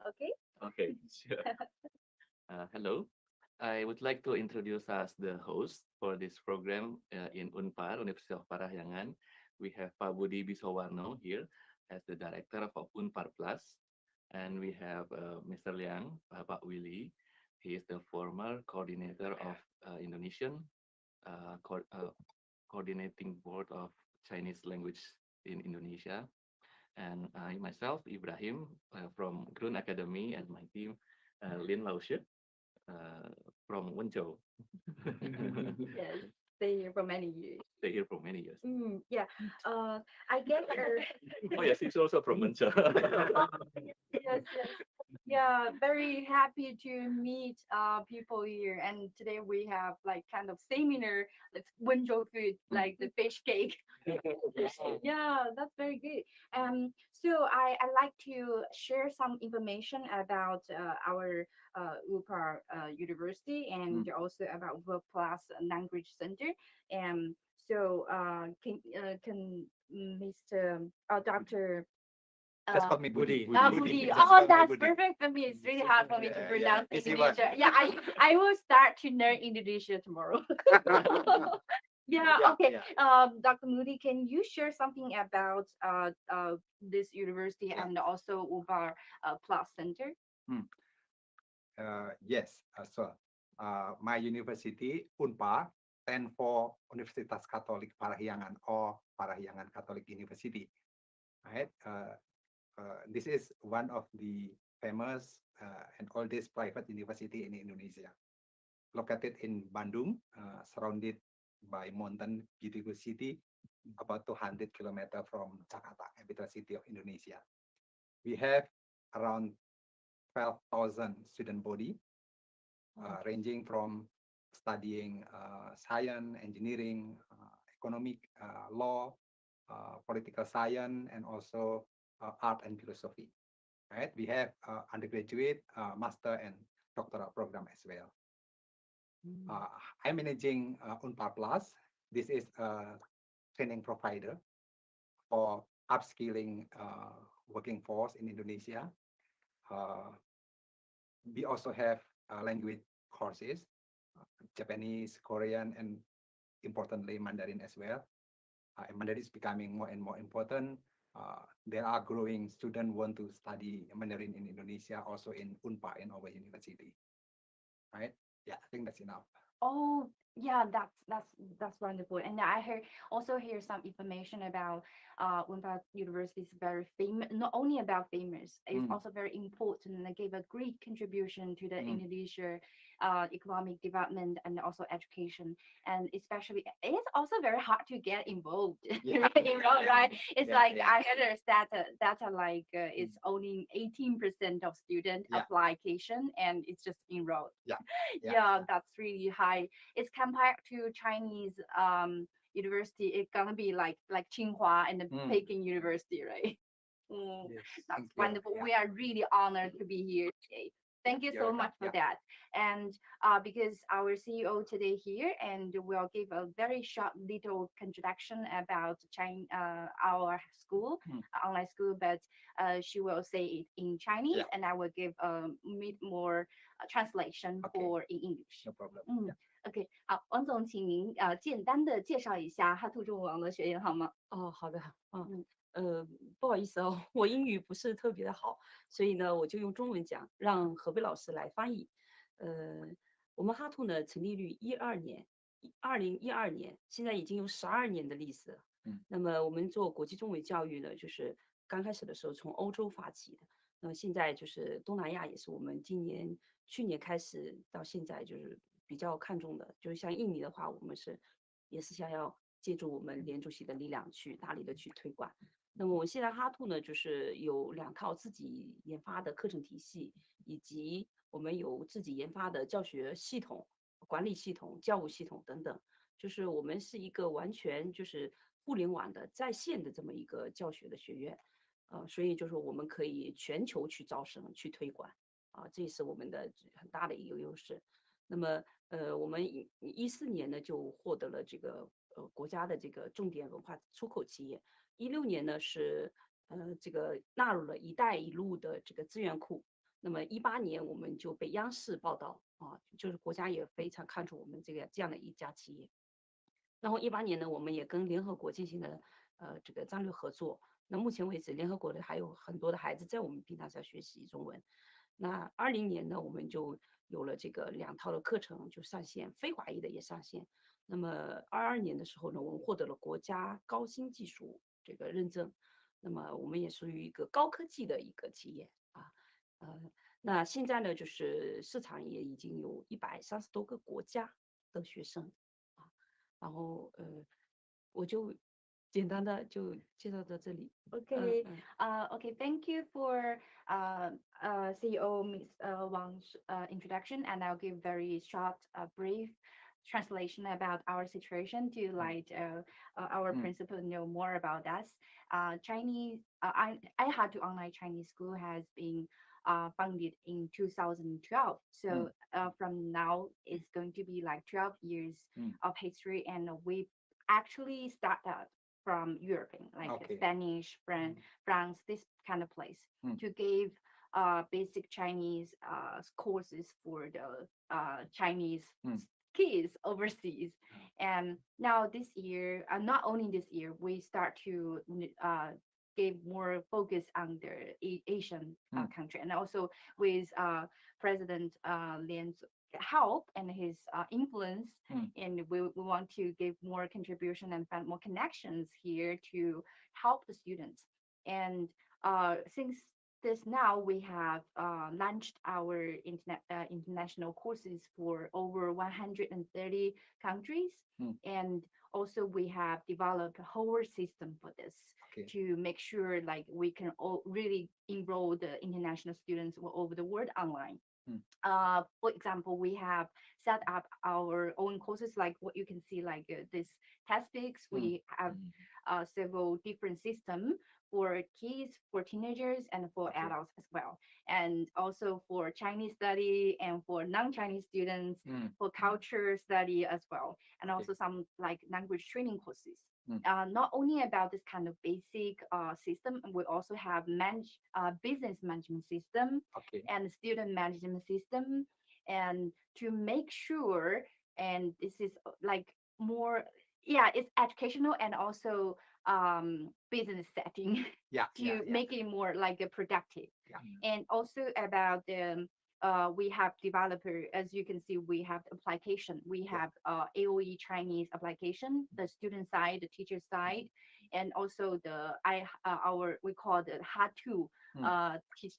Okay. Okay, sure. Hello. I would like to introduce us the host for this program in Unpar, University of Parahyangan. We have Pak Budi Bisowarno here as the director of Unpar Plus. And we have Mr. Liang, Pak Willy. He is the former coordinator of Indonesian uh, co- uh, coordinating board of Chinese language in Indonesia. And I myself, Ibrahim, from Grun Academy, and my team, Lin Laushe, uh, from Wenzhou. Yes, stay here for many years. Stay here for many years. Yeah. I guess. Oh yes, he's also from Wenzhou. Oh, yes, yes. Yeah, very happy to meet people here. And today we have like kind of seminar, like window food, like the fish cake. Yeah, that's very good. So I like to share some information about our UPAR University and also about World Class Language Center. And so can Mr. Dr. Just Uh, call me Budi. Budi. Just Oh, call me that's Budi. perfect for me. It's really hard for me to Yeah, pronounce easy one. Indonesia. Yeah, I will start to learn Indonesia tomorrow. Yeah, Yeah, okay. yeah. Dr. Moody, can you share something about this university Yeah. and also UBAR Plus Center? Hmm. Yes, so my university, UNPAR, stand for Universitas Katolik Parahyangan or Parahyangan Catholic University. Right? This is one of the famous and oldest private university in Indonesia, located in Bandung, surrounded by mountain, beautiful city, about 200 kilometers from Jakarta, capital city of Indonesia. We have around 12,000 student body, ranging from studying science, engineering, economic, law, political science, and also art and philosophy. Right? We have undergraduate, master, and doctoral program as well. Mm. Uh, I'm managing Unpar Plus. This is a training provider for upskilling working force in Indonesia. Uh, we also have language courses, Japanese, Korean, and importantly Mandarin as well. And Mandarin is becoming more and more important. There are growing students want to study Mandarin in Indonesia, also in Unpar in our university. Right? Yeah, I think that's enough. Oh, yeah, that's wonderful. And I hear some information about Unpad University is very famous, not only about famous, it's Mm, also very important and they gave a great contribution to the mm. Indonesia economic development and also education. And especially, it's also very hard to get involved, Yeah, enrolled, right? It's yeah, like yeah. I heard a data like Mm, it's only 18% of student yeah, application and it's just enrolled. yeah, yeah, Yeah, yeah. that's really high. It's compared to Chinese university, it's gonna be like Tsinghua and the Mm, Peking University, right? Mm, yes, that's thank you. wonderful. Yeah, We are really honored to be here today. Thank you you're so welcome. much for Yeah. that. And because our CEO today here, and we'll give a very short little introduction about China, our school, Mm, online school, but she will say it in Chinese, yeah, and I will give a bit more translation okay, for in English. no problem. Yeah. OK，好，王总，请您简单的介绍一下哈兔中文网的学员好吗？哦，好的，嗯不好意思哦，我英语不是特别的好，所以呢，我就用中文讲，让何贝老师来翻译。呃，我们哈兔呢成立于12年，2012年，现在已经有12年的历史了。那么我们做国际中文教育呢，就是刚开始的时候从欧洲发起的，那么现在就是东南亚也是我们去年开始到现在就是比较看重的，就是像印尼的话，我们也是想要借助我们联主席的力量去大力的去推广。那么我们现在哈兔呢，就是有2套自己研发的课程体系，以及我们有自己研发的教学系统、管理系统、教务系统等等。就是我们是一个完全就是互联网的在线的这么一个教学的学院，所以就是我们可以全球去招生、去推广，这也是我们的很大的一个优势。那么我们14年呢就获得了这个国家的这个重点文化出口企业，16年呢是这个纳入了"一带一路"的这个资源库。那么18年我们就被央视报道啊，就是国家也非常看重我们这样的一家企业。然后18年呢，我们也跟联合国进行了这个战略合作。那目前为止，联合国的还有很多的孩子在我们平台上学习中文。那20年呢，我们就有了这个2套的课程就上线，非华裔的也上线。那么22年的时候呢，我们获得了国家高新技术这个认证。那么我们也属于一个高科技的一个企业啊。那现在呢，就是市场也已经有130多个国家的学生啊。然后我就简单的就介绍到这里。Okay. Okay. Thank you for CEO Ms. Wang's introduction, and I'll give very short, brief translation about our situation to like our principal know more about us. Chinese, I had to online Chinese school has been founded in 2012. So from now it's going to be like 12 years of history, and we actually started from European, like Okay. Spanish, France, this kind of place, to give basic Chinese courses for the Chinese kids overseas. And now this year, not only this year, we start to give more focus on the Asian country, and also with President Lian's help and his influence, and we want to give more contribution and find more connections here to help the students. And since this now we have launched our international courses for over 130 countries, and also we have developed a whole system for this to make sure like we can all really enroll the international students all over the world online. For example, we have set up our own courses like what you can see, like this test picks. We have several different systems for kids, for teenagers, and for adults as well. And also for Chinese study and for non-Chinese students, for culture study as well. And also some like language training courses. Not only about this kind of basic system, we also have business management system and student management system, and to make sure, and this is like more, yeah, it's educational and also business setting to make it more like a productive. And also about the we have developer, as you can see, we have application. We have AOE Chinese application, the student side, the teacher side, and also our we call the H2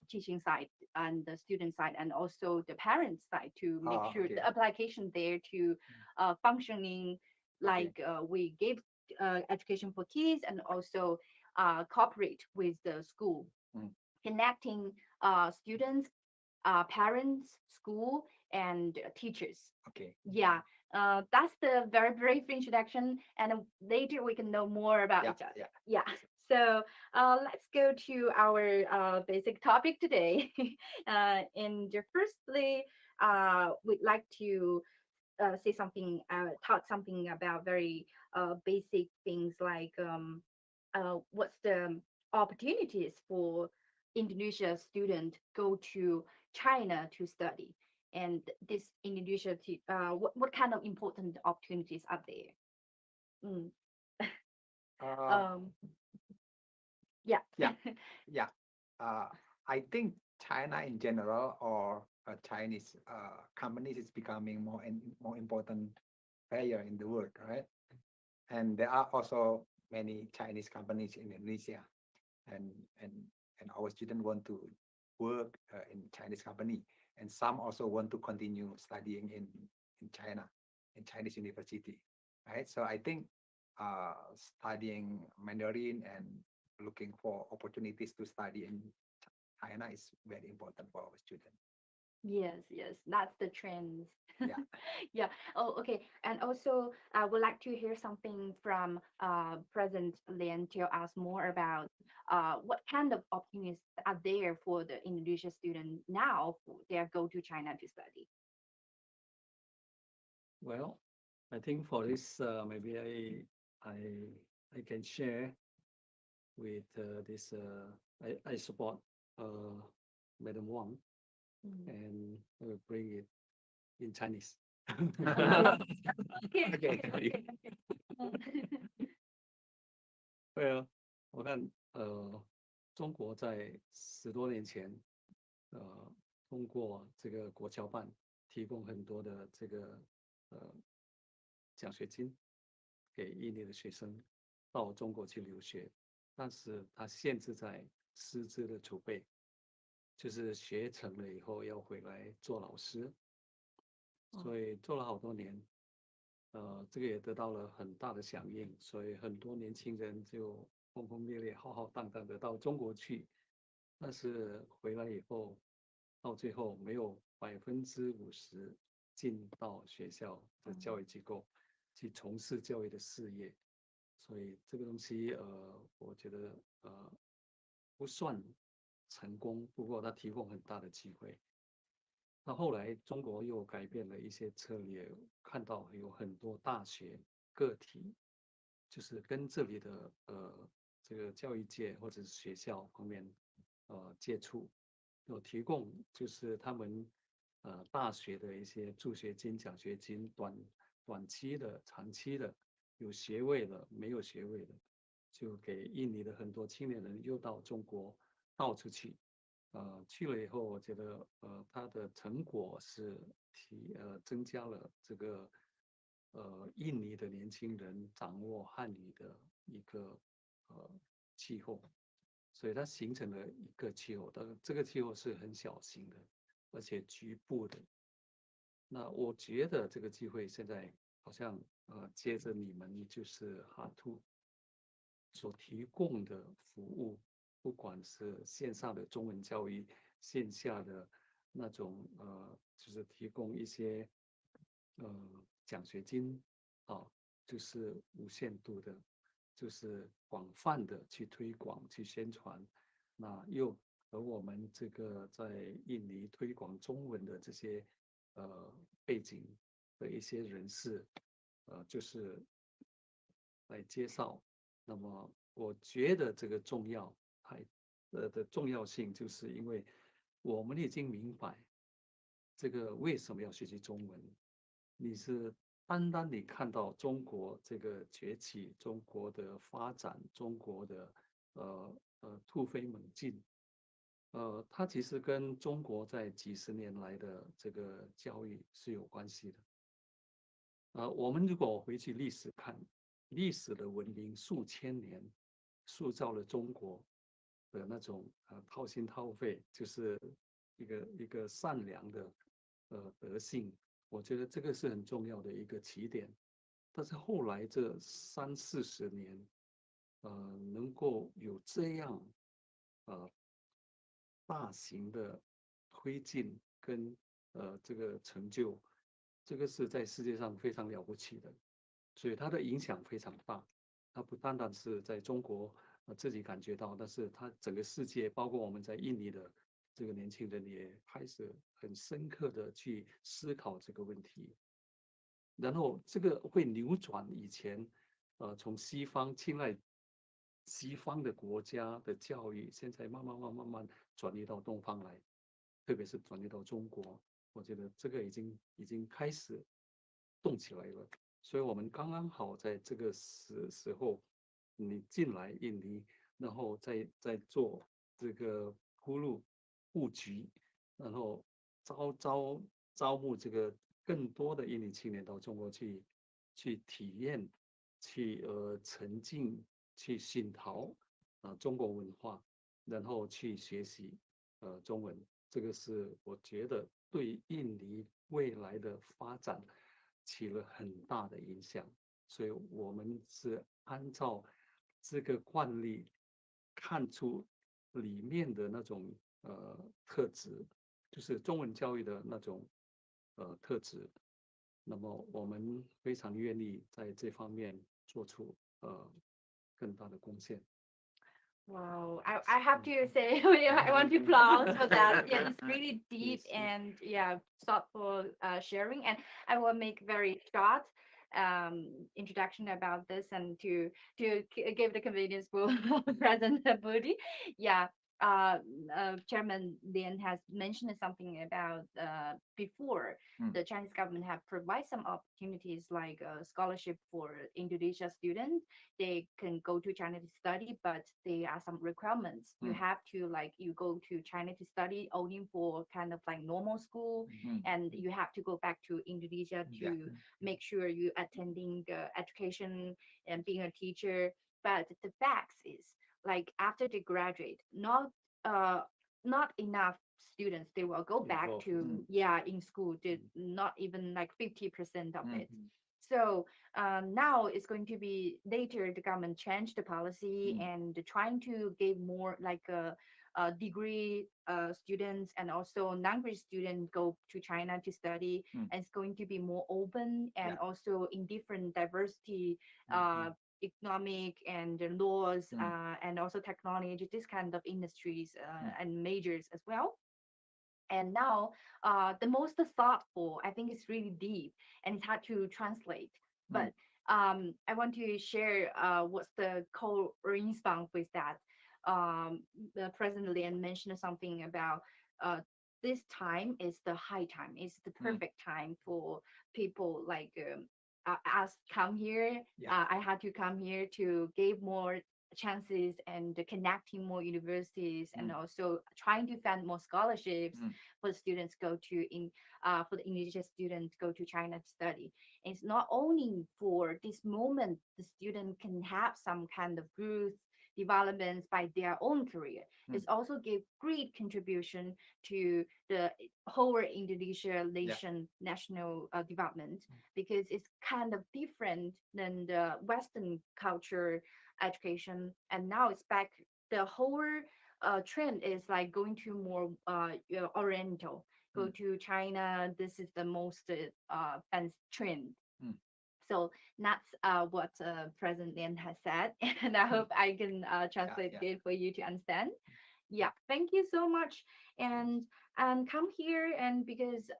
teaching side and the student side, and also the parent side, to make sure the application there to functioning like we give education for kids, and also cooperate with the school, connecting students, parents, school, and teachers. Yeah. That's the very brief introduction, and later we can know more about each other. Yeah. So let's go to our basic topic today. And firstly, we'd like to say something, talk something about very basic things like what's the opportunities for Indonesia student go to China to study, and this Indonesia, what kind of important opportunities are there? Mm. Um, yeah. Yeah. I think China in general, or Chinese companies, is becoming more and more important player in the world, right? And there are also many Chinese companies in Indonesia, and and and our students want to work in Chinese company, and some also want to continue studying in China, in Chinese university, right? So I think studying Mandarin and looking for opportunities to study in China is very important for our students. Yes, yes, that's the trends. Yeah. Yeah. Oh, okay. And also, I would like to hear something from President Lin to us more about what kind of opportunities are there for the Indonesia student now they go to China to study. Well, I think for this, maybe I can share with this. I support Madam Wang and I will bring it in Chinese. Okay. Okay. Okay. Well，我看中国在10多年前，呃，通过这个国侨办提供很多的这个呃奖学金给印尼的学生到中国去留学，但是它限制在师资的储备，就是学成了以后要回来做老师，所以做了好多年，这个也得到了很大的响应，所以很多年轻人就轰轰烈烈、浩浩荡荡的到中国去，但是回来以后，到最后没有50%进到学校的教育机构去从事教育的事业，所以这个东西我觉得不算成功，不过它提供很大的机会。那后来中国又改变了一些策略，看到有很多大学个体，就是跟这里的这个教育界或者是学校方面接触，有提供就是他们大学的一些助学金、奖学金，短期的、长期的，有学位的、没有学位的，就给印尼的很多青年人又到中国到处去。去了以后，我觉得它的成果是增加了这个印尼的年轻人掌握汉语的一个呃气候，所以它形成了一个气候，但这个气候是很小型的，而且局部的。那我觉得这个机会现在好像接着你们就是哈兔所提供的服务，不管是线上的中文教育，线下的那种就是提供一些奖学金啊，就是无限度的，就是广泛的去推广、去宣传，那又和我们这个在印尼推广中文的这些背景的一些人士，就是来介绍。那么我觉得这个的重要性，就是因为我们已经明白这个为什么要学习中文。你是单单你看到中国这个崛起，中国的发展，中国的突飞猛进，它其实跟中国在几十年来的这个教育是有关系的。我们如果回去历史看，历史的文明数千年，塑造了中国的那种掏心掏肺，就是一个善良的德性。我觉得这个是很重要的一个起点。但是后来这30-40年，能够有这样呃大型的推进跟这个成就，这个是在世界上非常了不起的，所以它的影响非常大。它不单单是在中国自己感觉到，但是它整个世界，包括我们在印尼的这个年轻人也开始很深刻的去思考这个问题。然后这个会扭转以前，从西方青睐西方的国家的教育，现在慢慢转移到东方来，特别是转移到中国，我觉得这个已经开始动起来了。所以我们刚刚好在这个时候，你进来印尼，然后再做这个铺路布局，然后招募这个更多的印尼青年到中国去体验，去沉浸，去熏陶中国文化，然后去学习中文。这个是我觉得对印尼未来的发展起了很大的影响。所以我们是按照这个惯例看出里面的那种特质，就是中文教育的那种特质。那么我们非常愿意在这方面做出更大的贡献。Wow, I have to say, I want to applaud for that. Yeah, it's really deep Yes, and yeah, thoughtful sharing. And I will make very short introduction about this and to give the convenience for President Budi. Yeah, uh, Chairman Lian has mentioned something about before Mm. the Chinese government have provided some opportunities like a scholarship for Indonesia students. They can go to China to study, but there are some requirements. You Mm. have to like you go to China to study only for kind of like normal school, Mm. and you have to go back to Indonesia Yeah. to make sure you attending the education and being a teacher. But the facts is like after they graduate, uh not enough students they will go back Involved. to yeah in school did not even like 50% of Mm. it. So now it's going to be later the government changed the policy Mm. and trying to give more like a degree students and also non-grad students go to China to study, Mm. and it's going to be more open and Yeah. also in different diversity Mhm. economic and the laws Mm. and also technology, this kind of industries Mm. and majors as well. And now, the most thoughtful, I think it's really deep and it's hard to translate. Mm. But I want to share what's the co-response with that. The President Lian mentioned something about uh, this time is the high time, is the Mm. perfect time for people like us come here. Yeah. I had to come here to give more chances and connecting more universities and Mm. also trying to find more scholarships Mm. for the students go to in for the Indonesian students go to China to study. And it's not only for this moment the student can have some kind of growth developments by their own career. Mm. It's also give great contribution to the whole Indonesia Yeah. nation national development, because it's kind of different than the Western culture education. And now it's back the whole trend is like going to more oriental, go Mm. to China. This is the most fancy trend. Mm. So that's what President Lian has said, and I hope I can Yeah. translate Yeah. it for you to understand. Yeah, thank you so much. And come here, and because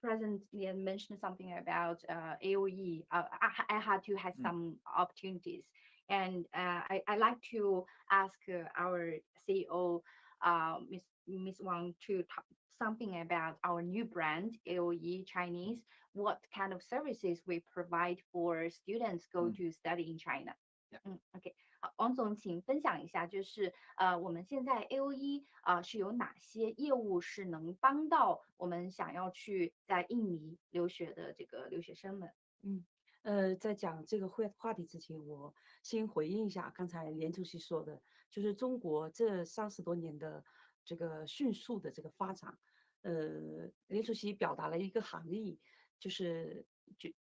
President Lian mentioned something about AOE, I had to have Mm. some opportunities, and I like to ask our CEO, Miss Wang, to talk something about our new brand AOE Chinese. What kind of services we provide for students go Mm. to study in China? Yeah. OK，好，王总，请分享一下，就是我们现在 AOE 是有哪些业务是能帮到我们想要去在印尼留学的这个留学生们？在讲这个话题之前，我先回应一下刚才连主席说的，就是中国这30多年的这个迅速的这个发展，连主席表达了一个含义，就是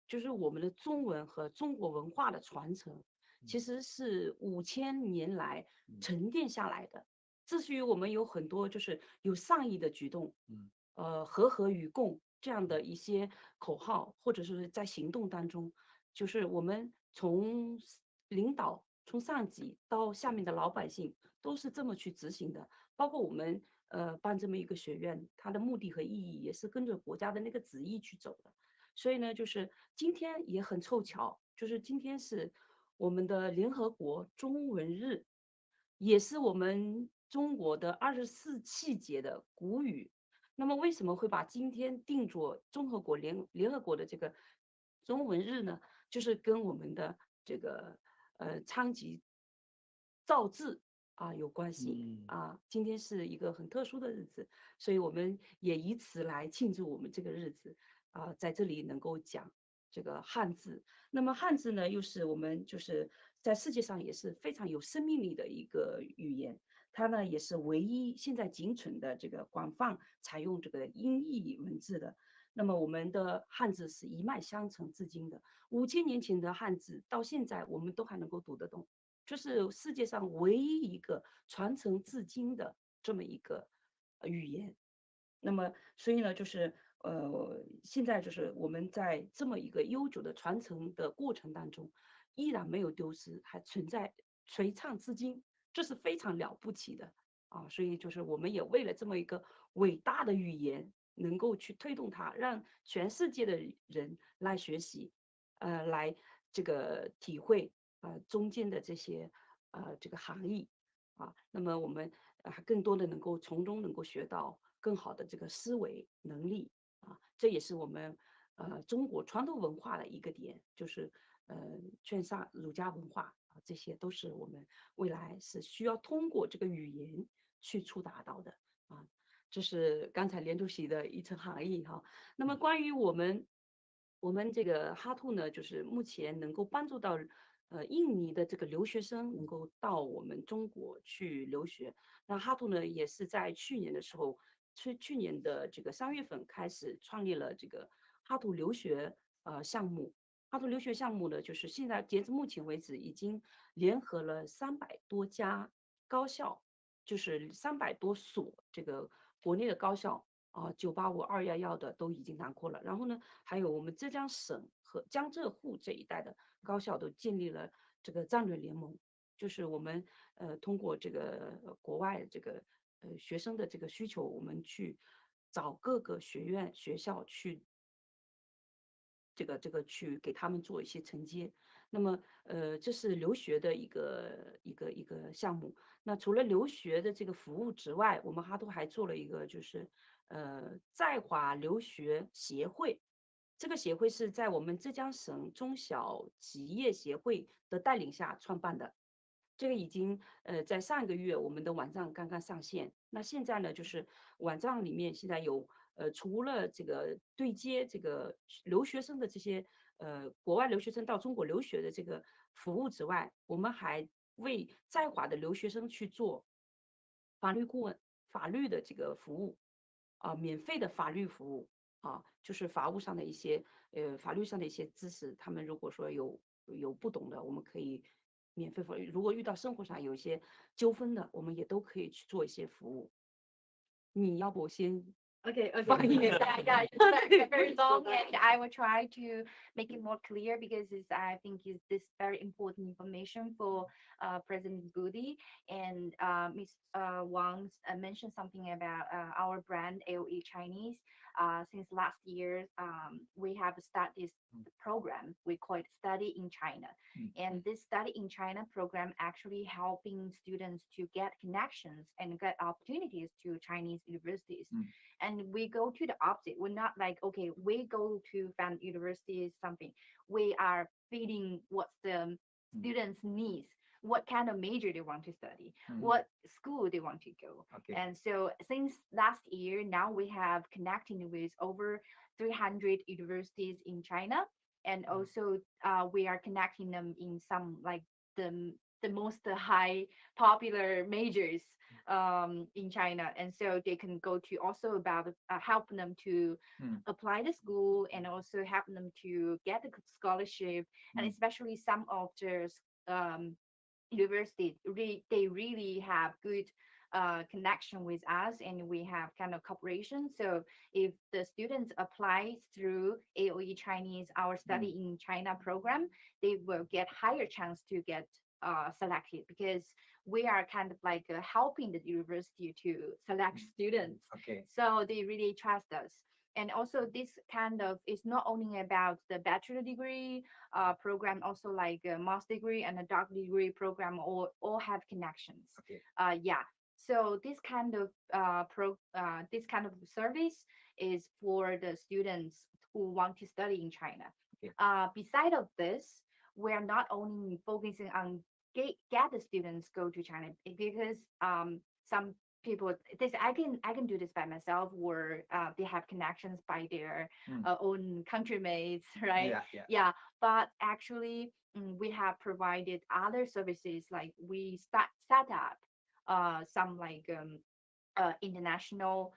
就是我们的中文和中国文化的传承，其实是5000年来沉淀下来的。至于我们有很多就是有善意的举动，和与共这样的一些口号，或者是在行动当中，就是我们从领导、从上级到下面的老百姓，都是这么去执行的。包括我们办这么一个学院，它的目的和意义也是跟着国家的那个旨意去走的。所以呢，就是今天也很凑巧，就是今天是我们的联合国中文日，也是我们中国的24气节的古语。那么为什么会把今天定做联合国的这个中文日呢？就是跟我们的这个昌吉造字有关系今天是一个很特殊的日子，所以我们也以此来庆祝我们这个日子在这里能够讲这个汉字。那么汉字呢，又是我们就是在世界上也是非常有生命力的一个语言。它呢也是唯一现在仅存的这个广泛采用这个音译文字的。那么我们的汉字是一脉相承至今的，5000年前的汉字到现在我们都还能够读得懂，就是世界上唯一一个传承至今的这么一个语言。那么所以呢，就是现在就是我们在这么一个悠久的传承的过程当中，依然没有丢失，还存在垂唱至今，这是非常了不起的所以就是我们也为了这么一个伟大的语言，能够去推动它，让全世界的人来学习，来这个体会中间的这些这个含义啊。那么我们更多的能够从中能够学到更好的这个思维能力啊，这也是我们中国传统文化的一个点，就是劝善儒家文化啊，这些都是我们未来是需要通过这个语言去触达到的啊。这是刚才连主席的一层含义哈。那么关于我们这个哈兔呢，就是目前能够帮助到印尼的这个留学生能够到我们中国去留学。那哈兔呢，也是在去年的时候，去年的这个3月份开始创立了这个哈兔留学项目。哈兔留学项目呢，就是现在截至目前为止，已经联合了300多家高校，就是300多所这个国内的高校啊，985、211的都已经囊括了。然后呢，还有我们浙江省和江浙沪这一带的高校都建立了这个战略联盟，就是我们通过这个国外这个学生的这个需求，我们去找各个学院学校去这个去给他们做一些承接。那么这是留学的一个项目。那除了留学的这个服务之外，我们哈都还做了一个就是在华留学协会。这个协会是在我们浙江省中小企业协会的带领下创办的。这个已经在上一个月我们的网站刚刚上线。那现在呢，就是网站里面现在有除了这个对接这个留学生的这些国外留学生到中国留学的这个服务之外，我们还为在华的留学生去做法律顾问、法律的这个服务啊，免费的法律服务啊，就是法务上的一些法律上的一些知识，他们如果说有不懂的，我们可以免费服务。如果遇到生活上有一些纠纷的，我们也都可以去做一些服务。你要不我先 Okay, okay. 翻译一 Yeah, 下？yeah, it's very, very long, and I will try to make it more clear because I think is this very important information for President Budi and Miss Wang mentioned something about our brand AOE Chinese. Since last year, we have started this program we call it Study in China, and this Study in China program actually helping students to get connections and get opportunities to Chinese universities. And we go to the opposite. We're not like, okay, we go to found university something. We are feeding what's the students needs, what kind of major they want to study, what school they want to go. Okay. And so since last year, now we have connecting with over 300 universities in China. And also we are connecting them in some like the most high popular majors in China, and so they can go to also about help them to apply the school and also help them to get the scholarship, and especially some of the um, universities they really have good connection with us, and we have kind of cooperation. So if the students apply through AOE Chinese, our study in China program, they will get higher chance to get selected because we are kind of like helping the university to select students. Okay. So they really trust us. And also this kind of is not only about the bachelor degree program, also like a master degree and a doctor degree program all have connections. Okay. Yeah. So this kind of service is for the students who want to study in China. Okay. Beside of this, we're not only focusing on get the students go to China because some people this I can do this by myself, or they have connections by their own countrymates, right? Yeah, yeah. Yeah, but actually we have provided other services, like we set up some like international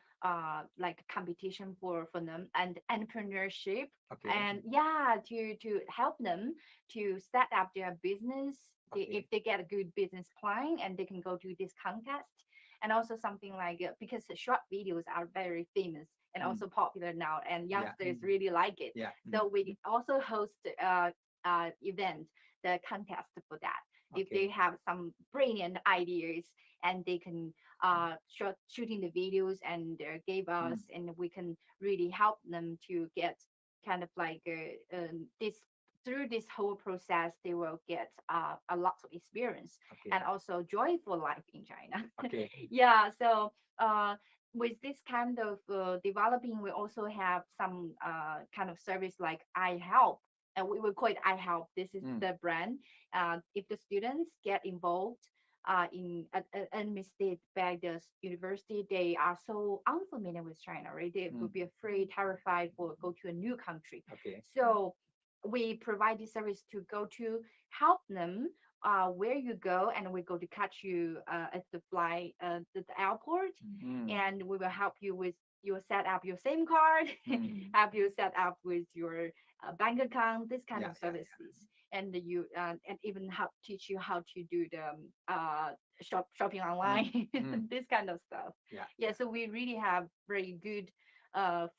like competition for them and entrepreneurship, Okay. and yeah, to help them to set up their business. Okay. If they get a good business plan, and they can go to this contest. And also something like because the short videos are very famous and also popular now, and Yeah. youngsters really like it. Yeah. So we also host event, the contest for that. If Okay. they have some brilliant ideas, and they can shooting the videos and gave us, and we can really help them to get kind of like this through this whole process, they will get a lot of experience Okay. and also joyful life in China. Okay. Yeah, so with this kind of developing, we also have some kind of service like I help, and we will call it I help. This is Mm. the brand. If the students get involved in enemy state back the university, they are so unfamiliar with China, right? They will Mm. be afraid, terrified for go to a new country. Okay. So we provide this service to go to help them where you go, and we go to catch you at the flight at the airport, Mm. and we will help you with you set up your SIM card, Mm. help you set up with your bank account, this kind Yeah, of yeah, services, and you and even help teach you how to do the shopping yeah. online, Mm. this kind of stuff. Yeah, Yeah, yeah. so we really have very good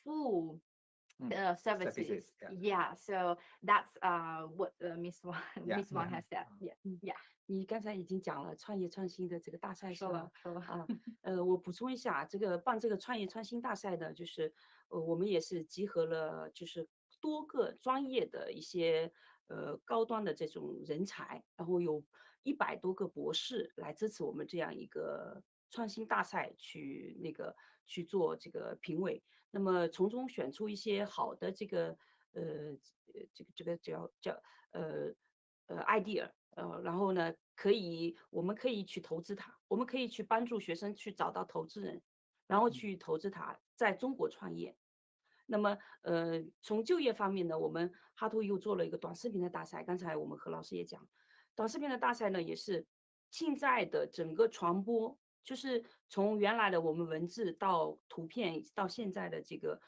full Mm. services. Services. Yeah. Yeah, so that's what Miss Wang Yeah, Miss Wang yeah. has said. Yeah, yeah. 你刚才已经讲了创业创新的这个大赛是吧？说了。啊，我补充一下，这个办这个创业创新大赛呢，就是我们也是集合了就是多个专业的一些高端的这种人才，然后有100多个博士来支持我们这样一个创新大赛去去做这个评委，那么从中选出一些好的这个这个叫呃idea，然后呢，我们可以去投资它，我们可以去帮助学生去找到投资人，然后去投资它，在中国创业。那么，从就业方面呢，我们哈图又做了一个短视频的大赛。刚才我们何老师也讲，短视频的大赛呢，也是现在的整个传播，就是从原来的我们文字到图片，到现在的这个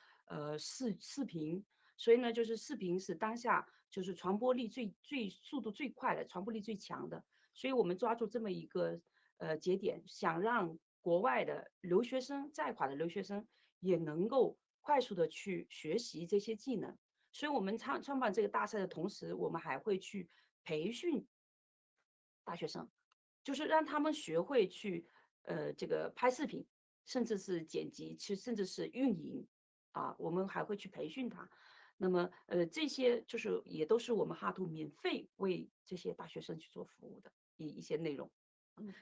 视频，所以呢，就是视频是当下就是传播力速度最快的，传播力最强的。所以我们抓住这么一个节点，想让国外的留学生在华的留学生也能够快速的去学习这些技能。所以我们创办这个大赛的同时，我们还会去培训大学生，就是让他们学会去这个拍视频，甚至是剪辑，甚至是运营啊，我们还会去培训他。那么这些就是也都是我们哈图免费为这些大学生去做服务的一些内容。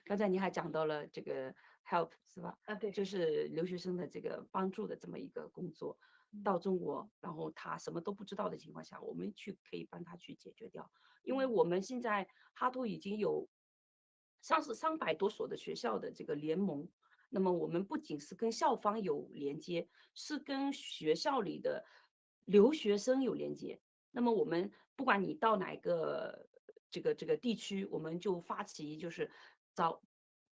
刚才你还讲到了这个 help 是吧？对，就是留学生的这个帮助的这么一个工作，到中国，然后他什么都不知道的情况下，我们可以帮他去解决掉。因为我们现在哈图已经有300多所的学校的这个联盟，那么我们不仅是跟校方有连接，是跟学校里的留学生有连接。那么我们不管你到哪个这个地区，我们就发起就是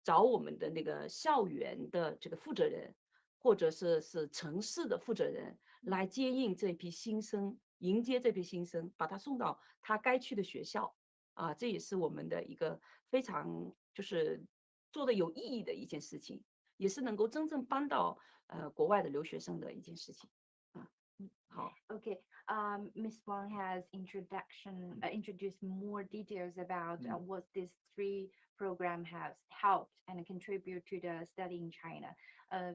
找我们的那个校园的这个负责人，或者是城市的负责人来接应这批新生，迎接这批新生，把他送到他该去的学校。啊，这也是我们的一个非常就是做的有意义的一件事情，也是能够真正帮到国外的留学生的一件事情。啊，好。Okay, Miss Wang has introduced more details about what this three program has helped and contribute to the study in China.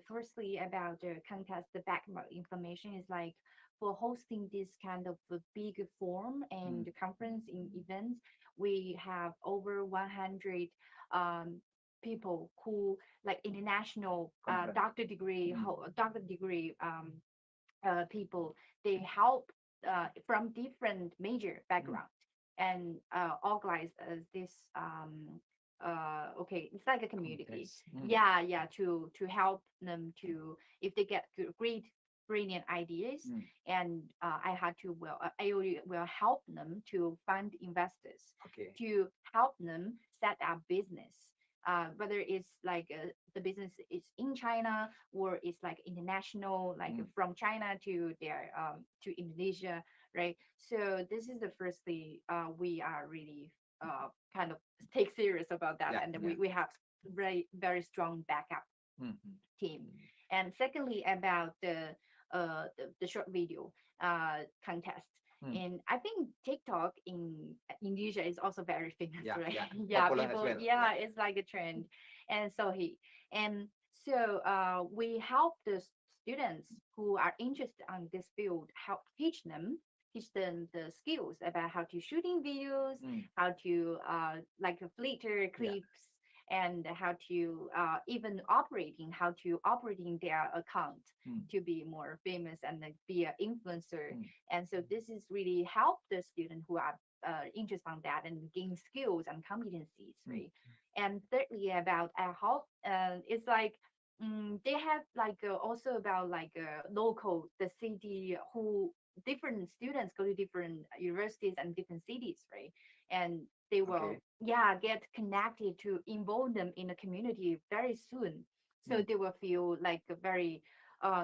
Firstly, about the contest, the background information is like for hosting this kind of a big forum and conference in events, we have over 100 people who like international doctor degree people. They help from different major background and organize this okay, it's like a community. Yeah, yeah, to help them to if they get great brilliant ideas, and I had to AOE will help them to find investors, Okay. to help them set up business, whether it's like the business is in China or it's like international, like from China to their to Indonesia, right? So this is the firstly we are really kind of take serious about that, Yeah, and yeah. we have very strong backup team. And secondly, about the short video contest. And I think TikTok in Indonesia is also very famous, Yeah, right? yeah. Yeah, Popular as people, well. yeah, it's like a trend. And so we help the students who are interested on this field, help teach them teach them the skills about how to shooting videos, Mm. how to like a flitter Yeah. clips, and how to even operating, how to operating their account Mm. to be more famous and like, be an influencer. Mm. And so this is really help the student who are interested on that and gain skills and competencies, Mm. right? And thirdly, about ad hoc, it's like they have like also about like local the city who different students go to different universities and different cities, right? And they will Okay. yeah get connected to involve them in the community very soon, so Mm. they will feel like a very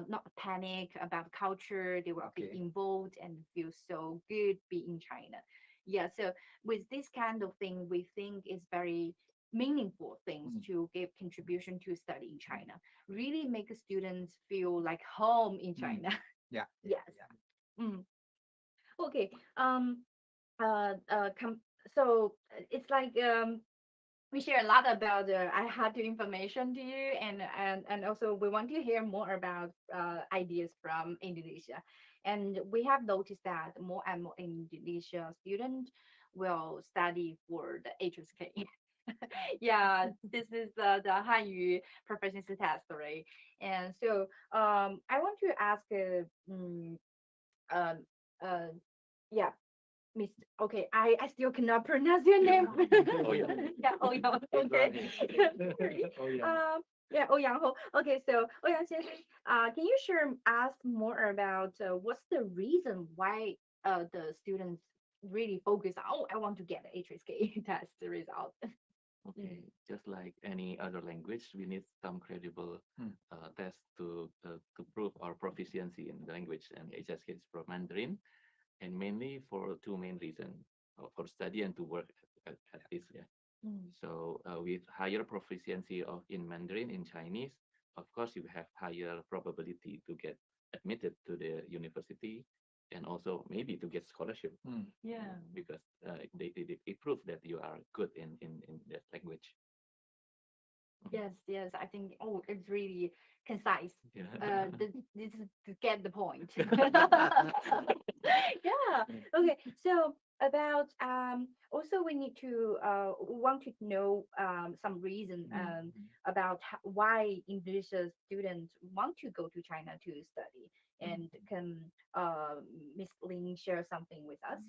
not panic about culture. They will be Okay. involved and feel so good being in China. Yeah, so with this kind of thing, we think is very meaningful things Mm. to give contribution to study in Mm. China. Really make students feel like home in Mm. China. Yeah. Yeah. Yes. Yeah. Mm. Okay. So it's like we share a lot about I had the information to you, and also we want to hear more about ideas from Indonesia. And we have noticed that more and more Indonesia students will study for the HSK. Yeah, this is the Hanyu proficiency test, right? And so I want to ask um, uh, yeah, Miss. Okay, I still cannot pronounce your name. Oh yeah. Yeah, oh yeah, Go okay. ahead. Sorry. Oh yeah. Yeah, Oh Yang Ho. Okay, so Oh Yang先生, can you share us more about what's the reason why the students really focus on, oh, I want to get the HSK test result. Mm. Okay, just like any other language, we need some credible Mm. test to prove our proficiency in the language, and HSK is for Mandarin, and mainly for two main reasons: for study and to work at this. Yeah. Mm. So with higher proficiency of in Mandarin in Chinese, of course you have higher probability to get admitted to the university, and also maybe to get scholarship. Mm. Yeah. Because it proves that you are good in that language. Mhm. Yes, yes. I think oh, it's really concise. Yeah. This is to get the point. Yeah. Okay. So about also we need to want to know some reason about why Indonesian students want to go to China to study, and can Miss Lin share something with us?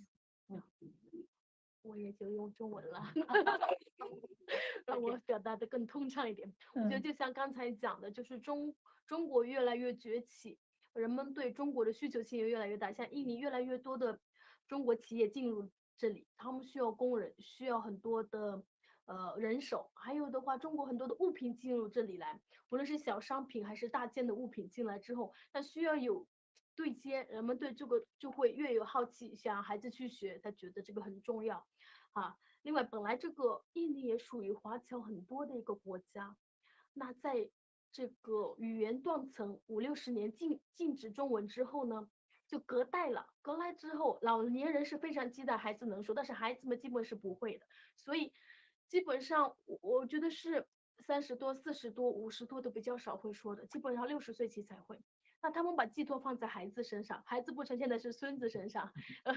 我也就用中文了，让我表达的更通畅一点。我觉得就像刚才讲的，就是中国越来越崛起，人们对中国的需求性也越来越大。像印尼越来越多的中国企业进入这里，他们需要工人，需要很多的人手，还有的话，中国很多的物品进入这里来，无论是小商品还是大件的物品进来之后，那需要有对接，人们对这个就会越有好奇，想让孩子去学，他觉得这个很重要。啊，另外，本来这个印尼也属于华侨很多的一个国家，那在这个语言断层50-60年禁止中文之后呢，就隔代了。隔代之后，老年人是非常期待孩子能说，但是孩子们基本是不会的。所以，基本上我觉得是30多、40多、50多都比较少会说的，基本上60岁起才会。那他们把寄托放在孩子身上，孩子不成，现在是孙子身上，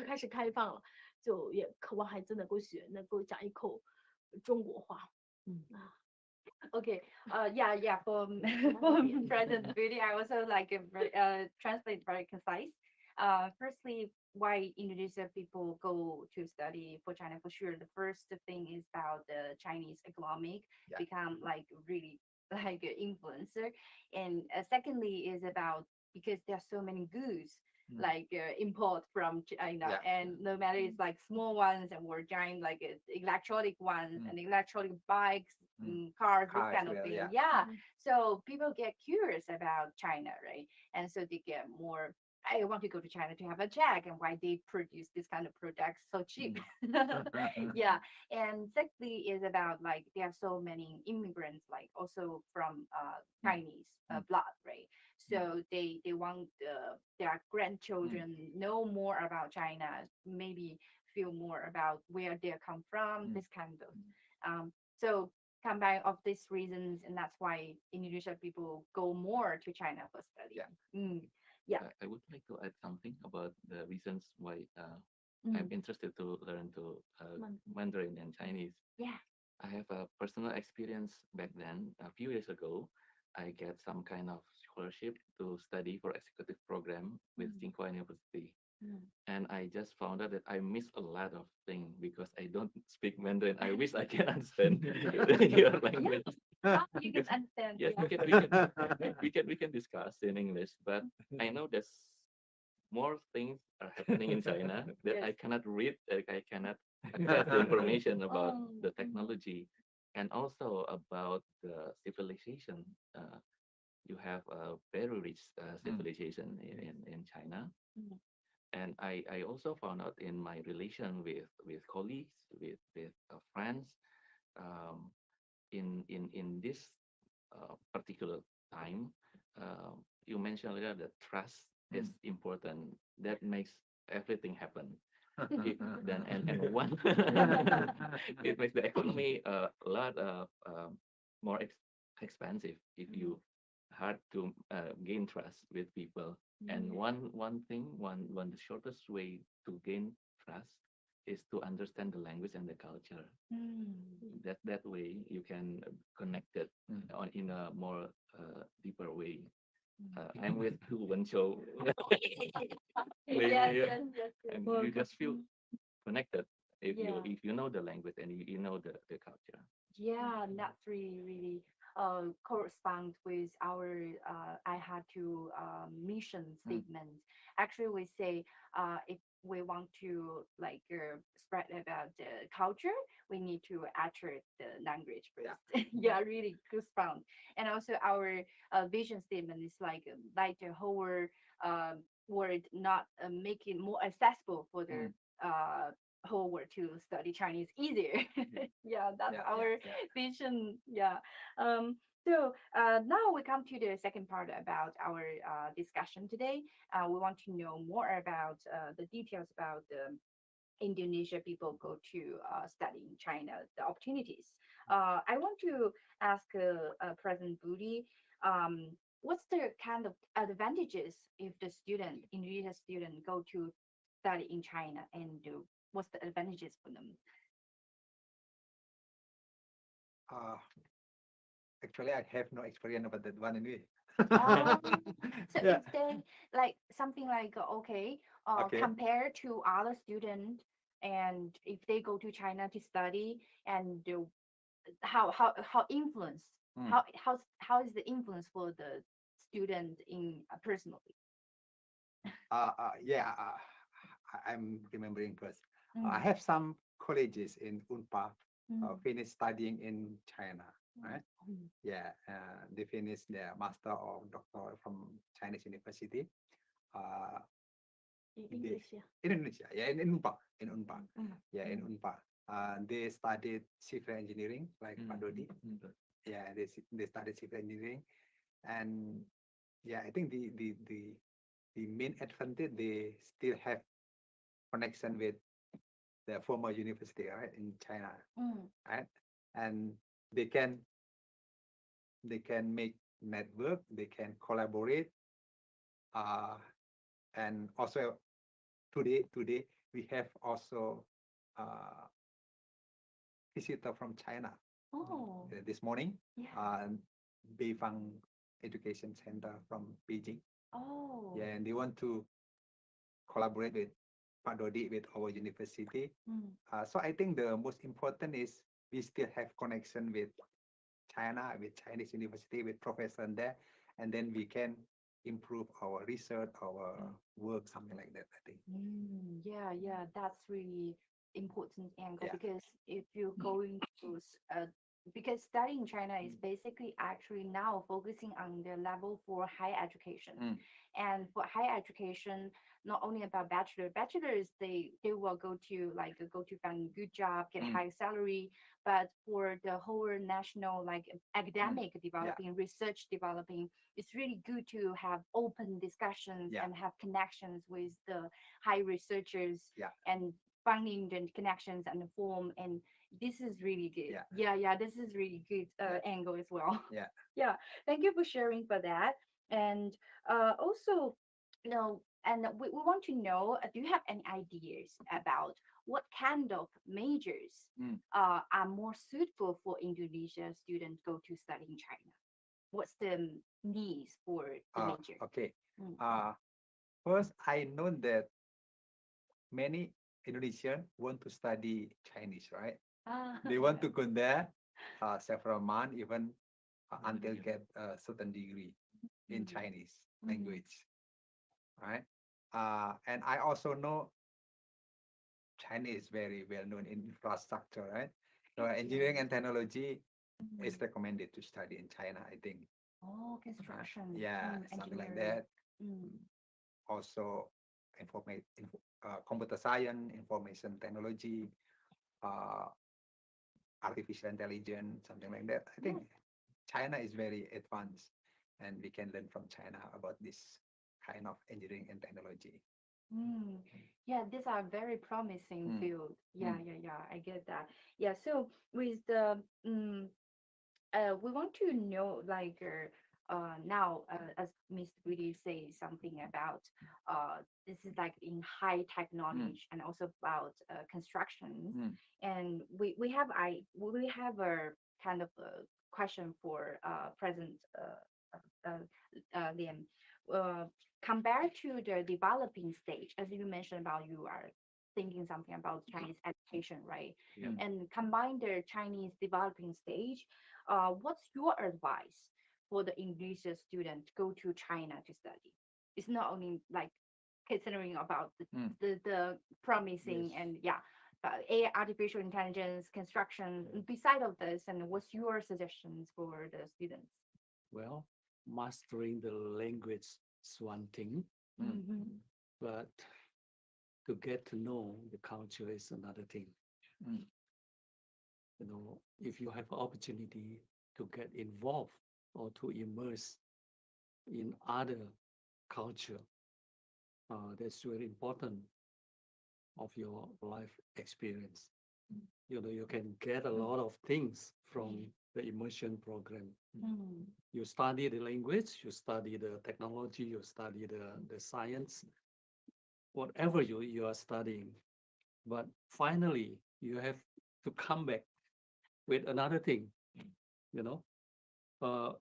开始开放了，就也渴望孩子能够学，能够讲一口中国话。啊。Okay. Yeah, yeah. For for present video, I also like translate very concise. Firstly, why Indonesia people go to study for China for sure. The first thing is about the Chinese economic Yeah. become like really like an influencer, and secondly is about because there are so many goods like import from China, Yeah. and no matter it's like small ones and or giant like electronic ones and electronic bikes, cars, this Cars, kind of well, thing. yeah. Yeah. So people get curious about China, right? And so they get more. I want to go to China to have a check and why they produce this kind of products so cheap. Yeah. And secondly is about like there are so many immigrants like also from Chinese blood, right? So they want their grandchildren know more about China, maybe feel more about where they come from, this kind of. So combine of these reasons, and that's why Indonesian people go more to China for study. Yeah. Yeah. I would like to add something about the reasons why I'm Mm. interested to learn to Man- Mandarin and Chinese. Yeah. I have a personal experience back then. A few years ago, I get some kind of scholarship to study for executive program with Mm. Tsinghua University. Mm. And I just found out that I miss a lot of things because I don't speak Mandarin. I wish I can understand your Yeah. language. You can Because understand. yes, Yeah. we can discuss in English, but I know there's more things are happening in China that Yes. I cannot read, I cannot access the information about Oh. the Mhm. technology and also about the civilization. Uh, you have a very rich civilization in China. Mm. And I also found out in my relation with colleagues, with friends, um, in this particular time, you mentioned earlier that trust is important. That makes everything happen. It, then and one, it makes the economy a lot more expensive if Mm. you hard to gain trust with people. And Mm. one thing, one the shortest way to gain trust is to understand the language and the culture. Mm. That way you can connect it on in a more deeper way. I'm with Wen Chou. Yes, Maybe, yes, yes, yes. and you Welcome. just feel connected Yeah. if you know the language and you know the culture. Yeah, that's really, really correspond with our I had to mission statement. Actually, we say if we want to like spread about the culture, we need to utter the language first. Yeah, really correspond. And also our vision statement is like the whole uh, world, not make it more accessible for the uh, whole world to study Chinese easier. Yeah, that's our vision. Yeah. Um, now we come to the second part about our discussion today. We want to know more about the details about the Indonesia people go to study in China, the opportunities. I want to ask President Budi, what's the kind of advantages if the student, Indonesian student, go to study in China, and what's the advantages for them? Uh, Actually, I have no experience about that one anyway. Um, so Yeah. if they like something like okay, Okay. compared to other students, and if they go to China to study, and how influence Mm. how is the influence for the student in personally? Yeah. I'm remembering first. I Mm, have some colleges in UNPA mm, finished studying in China, right? mm, Yeah, they finished their master or doctor from Chinese university. Uh, In they English, yeah. in Indonesia, yeah, in UNPA, in UNPA, mm, yeah, in mm, UNPA. They studied civil engineering, like Pak Dodi. Yeah, they studied civil engineering, and yeah, I think the main advantage they still have connection with the former university, right, in China, mm, right, and they can they can make network, they can collaborate, uh, and also today we have also uh, visitor from China oh, this morning, yeah, uh, Beifang Education Center from Beijing. oh, Yeah, and they want to collaborate with Pak Dodi with our university. mm, So I think the most important is we still have connection with China, with Chinese university, with professor there, and then we can improve our research, our work, something like that, I think. yeah, yeah, that's really important angle, Yeah. because if you're going to because studying in China is basically actually now focusing on the level for higher education. Mm. And for higher education, not only about bachelors, they will go to go to find a good job, get Mm. high salary. But for the whole national academic Yeah. developing, research developing, it's really good to have open discussions Yeah. and have connections with the high researchers, Yeah. and finding the connections and the form. And this is really good. Yeah. Yeah, yeah, this is really good Yeah. angle as well. Yeah. Yeah, thank you for sharing for that. And also, No, and we want to know, do you have any ideas about what kind of majors Mm. are more suitable for Indonesia students go to study in China? What's the needs for the major? Okay. Mm. Uh, First, I know that many Indonesian want to study Chinese, right? Ah, They want to go there several months, even until get a certain degree in mm, Chinese mm, language, right? And I also know China is very well known in infrastructure, right? So engineering and technology is mm. recommended to study in China, I think. Oh, construction, Yeah, something like engineering. that. Mm. Also, computer science, information technology, uh, artificial intelligence, something like that. I think Yes. China is very advanced, and we can learn from China about this kind of engineering and technology. Mm. Yeah, these are very promising Mm, field. Yeah, mm, yeah, I get that. Yeah, so with the we want to know like now as Mr. Budi say something about this is like in high tech mm, knowledge and also about constructions, mm, and we have a kind of a question for present Liam. Uh, Compared to the developing stage, as you mentioned about you are thinking something about Chinese education, right? Yeah. mm. And combine the Chinese developing stage, what's your advice for the English student to go to China to study? It's not only like considering about Mm. the promising Yes. and yeah, AI, artificial intelligence, construction. Beside of this, and what's your suggestions for the students? Well, mastering the language is one thing, Mm, Mm-hmm. but to get to know the culture is another thing. mm, If you have opportunity to get involved or to immerse in other culture, that's very important of your life experience. You can get a lot of things from the immersion program. Mm. You study the language, you study the technology, you study the science, whatever you are studying. But finally, you have to come back with another thing, you know. Uh,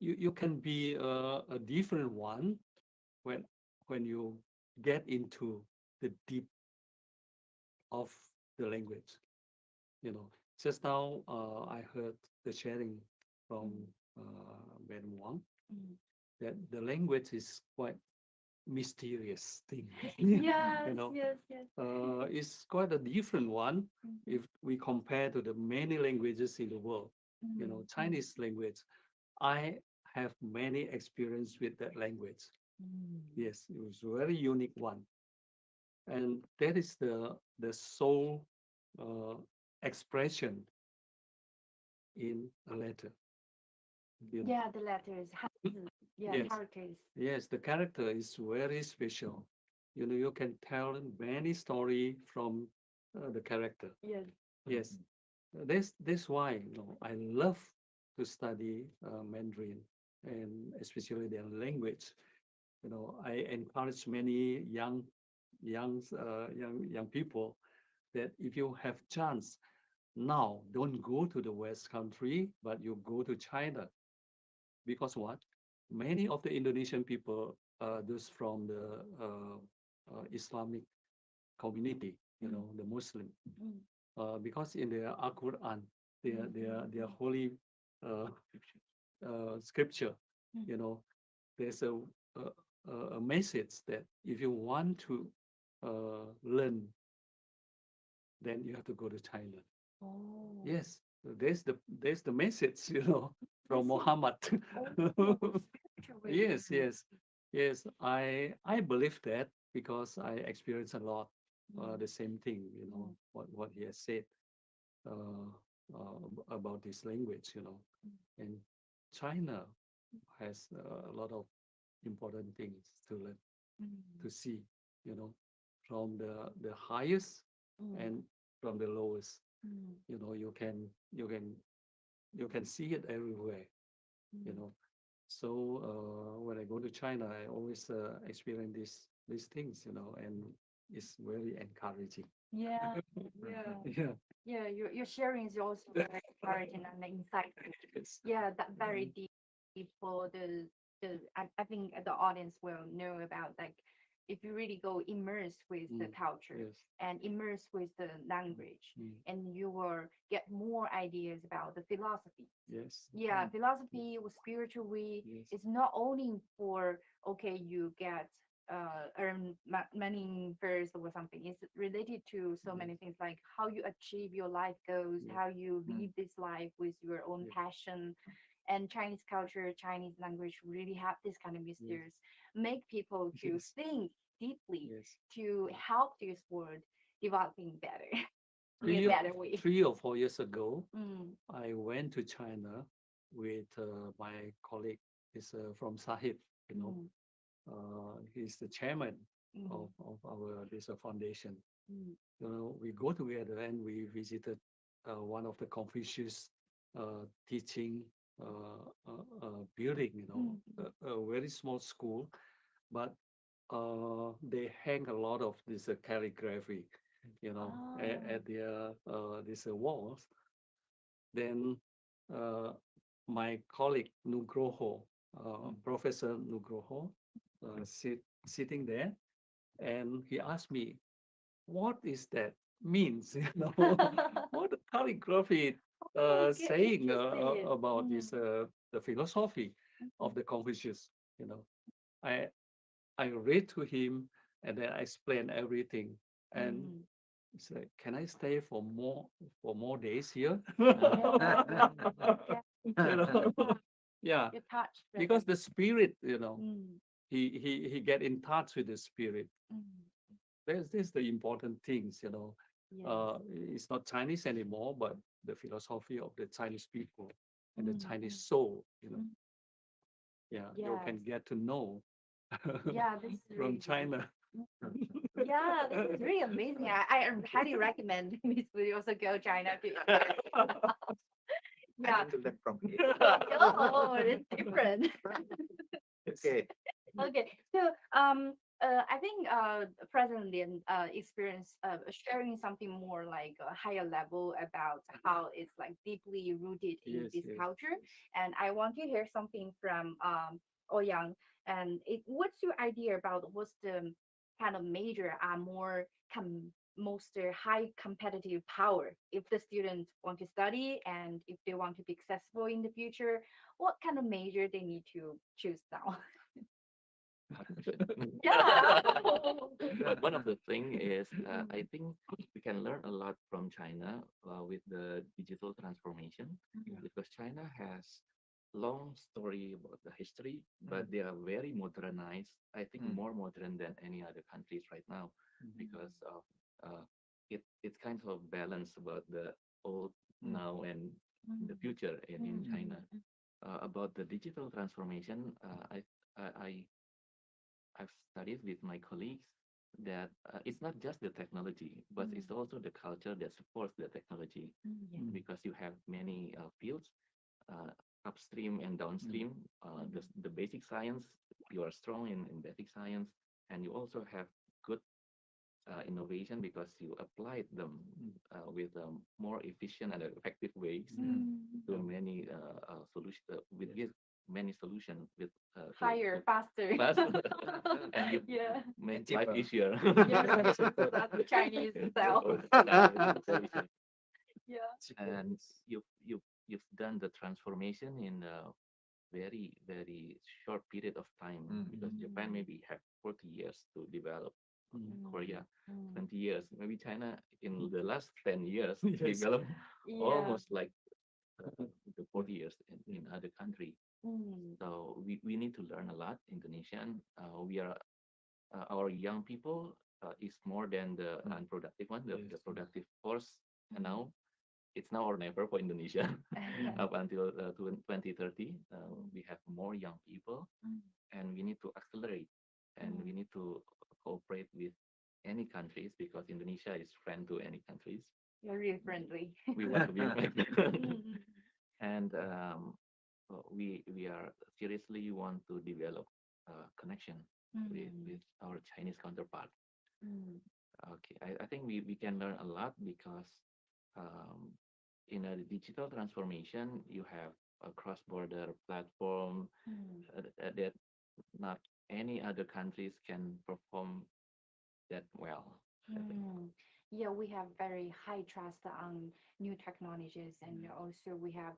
you can be a different one when when you get into the deep of the language. Just now I heard the sharing from Ben Wang Mm. that the language is quite mysterious thing. you Yes, know, yes, yes. it's quite a different one Mhm. if we compare to the many languages in the world. Mm, Chinese language. I have many experience with that language. mm, Yes, it was a very unique one, and that is the sole uh, expression in a letter. You know, yeah, the letters, yeah, yes, characters. yes, the character is very special. You can tell many story from the character. Yes. Yes, that's why I love to study Mandarin and especially their language. I encourage many young people that if you have chance now, don't go to the West country, but you go to China because what? Many of the Indonesian people, those from the Islamic community, Mm, the Muslim, mm, because in their Al-Quran, their mm, their their holy uh, scripture, mm. you know, there's a message that if you want to learn, then you have to go to China. Oh, Yes, there's the message, from that's it. Muhammad. Oh, spiritually. Yes, yes, yes. I believe that because I experience a lot Mm, the same thing, mm, what he has said uh, about this language, and China has a lot of important things to learn, mm, to see, you know, from the highest mm, and from the lowest. mm, You can see it everywhere. you mm, know So when I go to China, I always experience these things, and it's very encouraging. Yeah, yeah, Yeah. yeah. Your sharing is also very encouraging and insightful. Yes. Yeah, that very deep for I think the audience will know about like if you really go immerse with the Mm, culture yes. and immerse with the language, Mm, and you will get more ideas about the philosophy. yes. Yeah, Mm, philosophy or spiritual way yes. is not only for okay, you get earn money first or something. It's related to so Yes. many things like how you achieve your life goals, Yes. how you Mm. live this life with your own Yes. passion. And Chinese culture, Chinese language really have this kind of Yes. mysteries, make people to Yes. think deeply Yes. to help this world developing better in a Three, better way. 3 or 4 years ago, Mm, I went to China with my colleague. Is from Sahib. You know, mm, he's the chairman mm, of our this foundation. mm, We go together and we visited one of the Confucius teaching building. mm. A very small school, but they hang a lot of this calligraphy, Oh. at their these walls. Then uh, my colleague Nugroho, Professor Nugroho, sitting there, and he asked me, "What is that means?" What the calligraphy Oh, get saying interested. about Mm, this the philosophy mhm, of the Confucius. You know, I I read to him and then I explain everything. And mm. he said, "Can I stay for more days here?" Yeah, yeah, yeah. Yeah, You touched because really. the spirit, Mm, he get in touch with the spirit. mm. This the important things, Yes. It's not Chinese anymore, but the philosophy of the Chinese people and the Mm, Chinese mm, soul, mm. yeah, you Yes. can get to know Yeah, this is from really deep. China. Mm. Yeah, this is really amazing. I highly recommend Miss Woody also go China to experience. I Yeah. need to learn from him. Oh, it's different. Okay. Okay, so I think President Lin experience sharing something more like a higher level about how it's like deeply rooted in Yes, this yes, culture, yes. and I want to hear something from Ouyang. And what's your idea about what's the kind of major are more most high competitive power if the students want to study and if they want to be successful in the future, what kind of major they need to choose now? Hard question. Yeah. But one of the thing is, I Mm, think we can learn a lot from China with the digital transformation, mm, because China has long story about the history, Mm, but they are very modernized. I think mm, more modern than any other countries right now, because of it's kind of balance about the old mm, now and the mm, future in mm, mm, China. About the digital transformation, I've studied with my colleagues that it's not just the technology, but mm, it's also the culture that supports the technology, mm, yeah. mm, because you have many fields, uh, upstream and mm, downstream. Mm, The basic science, you are strong in basic science, and you also have good innovation because you applied them with more efficient and effective ways mm. mm. to many solution with Yes. give many solutions with Higher, to faster. fast and give Yeah. make life Cheaper. easier. Yeah. That's the Chinese style. Innovation. Yeah. And you've done the transformation in a very short period of time, Mm, because Japan Mm, maybe have 40 years to develop, mm, Korea mm. 20 years, maybe China in the last 10 years Yes. develop Yeah. almost like the 40 years in other country. Mm, So we need to learn a lot Indonesian. We are our young people is more than the mm, unproductive one, the Yes. productive force. And mm. now it's now or never for Indonesia. mm, Up until 2030, we have more young people, Mm, and we need to accelerate, and we mm. need to cooperate with any countries, because Indonesia is friend to any countries. You're really friendly. We want to be friend. Mm, And we are seriously want to develop connection with our Chinese counterpart. Mm. Okay, I think we can learn a lot because um, in a digital transformation, you have a cross-border platform Mm. that not any other countries can perform that well. I think. Mm. Yeah, we have very high trust on new technologies, and also we have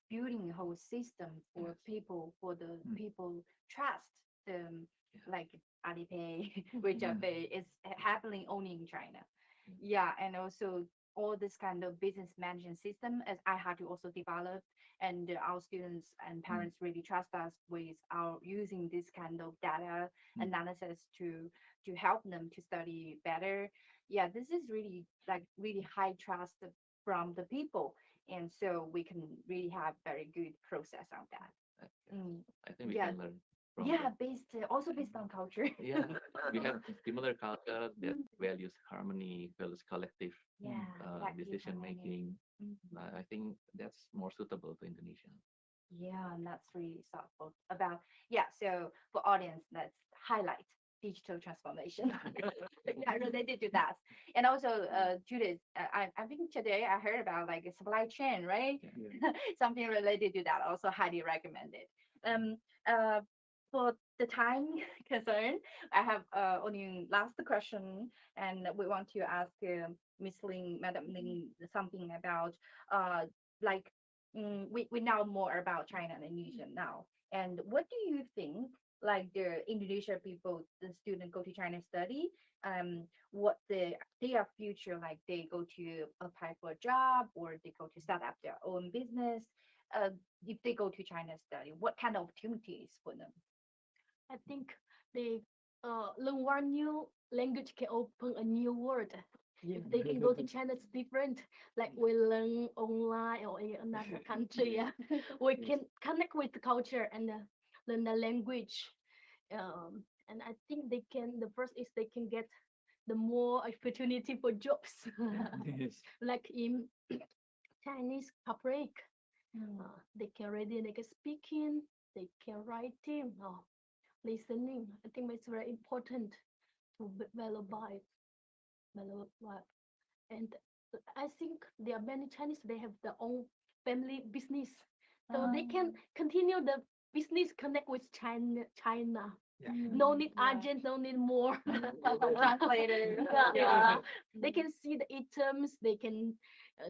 building a whole system for Yes. people, for the Mm. people trust the Yeah. like Alipay, WeChat Mm. Pay is happening only in China. Mm. Yeah, and also all this kind of business management system as I had to also develop, and our students and parents really trust us with our using this kind of data Mm. analysis to help them to study better. Yeah, this is really like really high trust from the people, and so we can really have very good process on that. Yes. Mm, I think we yeah, can learn from yeah, them. based also based on culture. Yeah, we have similar culture that Mm, values harmony, values collective yeah, collective decision harmony. making. Mhm. I think that's more suitable to Indonesian. Yeah, and that's really thoughtful about, yeah, so for audience, let's highlight digital transformation. Yeah, related to that. And also, Judith, I think today I heard about like a supply chain, right? Yeah. Something related to that, also highly recommended. Um, uh, for the time concern, I have only last question, and we want to ask Miss Ling, Madam Ling, something about like we know more about China and Indonesia now. And what do you think, like the Indonesian people, the student go to China study, what their future, like they go to apply for a job or they go to start up their own business, uh, if they go to China study, what kind of opportunities for them? I think they learn one new language can open a new world. Yeah. If they can go to China, it's different. Like we learn online or in another country, yeah, we can connect with the culture and learn the language. And I think they can. The first is they can get the more opportunity for jobs, Yes. like in Chinese public. Mm. They can reading, they can speaking, they can writing, or listening. I think it's very important to develop by develop by. And I think there are many Chinese. They have their own family business, so they can continue the business connect with China. China. Yeah. No need Yeah. agent, no need more. Translator. Yeah, Yeah. yeah. They can see the items. They can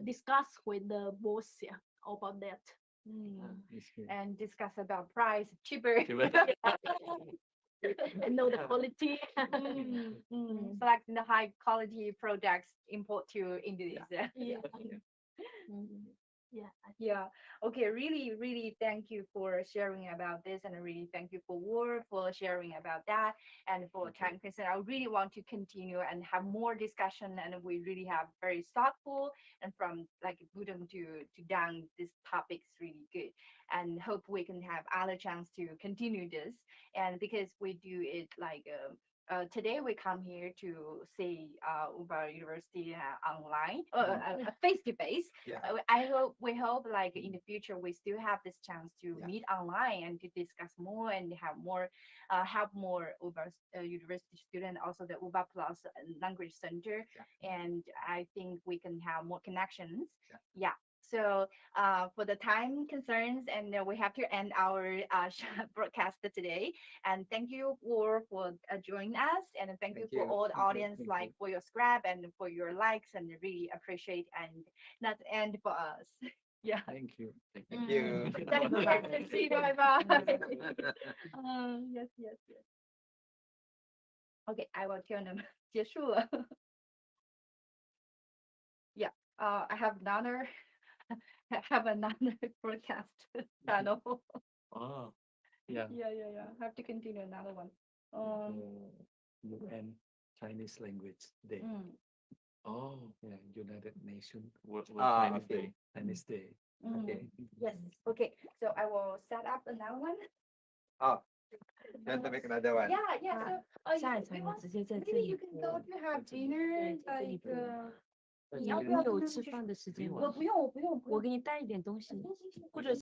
discuss with the boss, yeah, about that. Mm. It's good. And discuss about price, cheaper. And know the quality. Selecting the high quality products import to Indonesia. Yeah. Mhm. Yeah. Yeah. Okay. Really, really thank you for sharing about this, and I really thank you for Ward for sharing about that, and for time concern. I really want to continue and have more discussion, and we really have very thoughtful and from like Budum to down. This topic's really good, and hope we can have other chance to continue this. And because we do it like today we come here to see Uber University online, face to face. Yeah. I hope we hope like in the future we still have this chance to Yeah. meet online and to discuss more and have more help more Uber university student, also the Uber Plus language center, Yeah. and I think we can have more connections. Yeah. Yeah. So for the time concerns, and we have to end our broadcast today. And thank you for joining us, and thank you Thank for you. all the Thank you. audience, Thank like you. for your scrap and for your likes, and really appreciate. And that's the end for us. Yeah. Thank you. Thank you. Thank you. See you. Bye bye. Yes, yes, yes. Okay, I will turn them. 结束了. Yeah. I have another. I have another broadcast channel. Oh, Yeah. Yeah. I have to continue another one. UN Chinese Language Day. Mm, oh, Yeah, United Nations World Chinese Okay. Day. Chinese Day. Okay. Yes. Okay. So I will set up another one. Oh, you want to make another one? Yeah. So下一 you 场 want 直接在这 maybe 里 you can go 播， to have dinner 在这里 like 播。你要不要你有跟他们去？吃饭的时间吗？我不用，我给你带一点东西，或者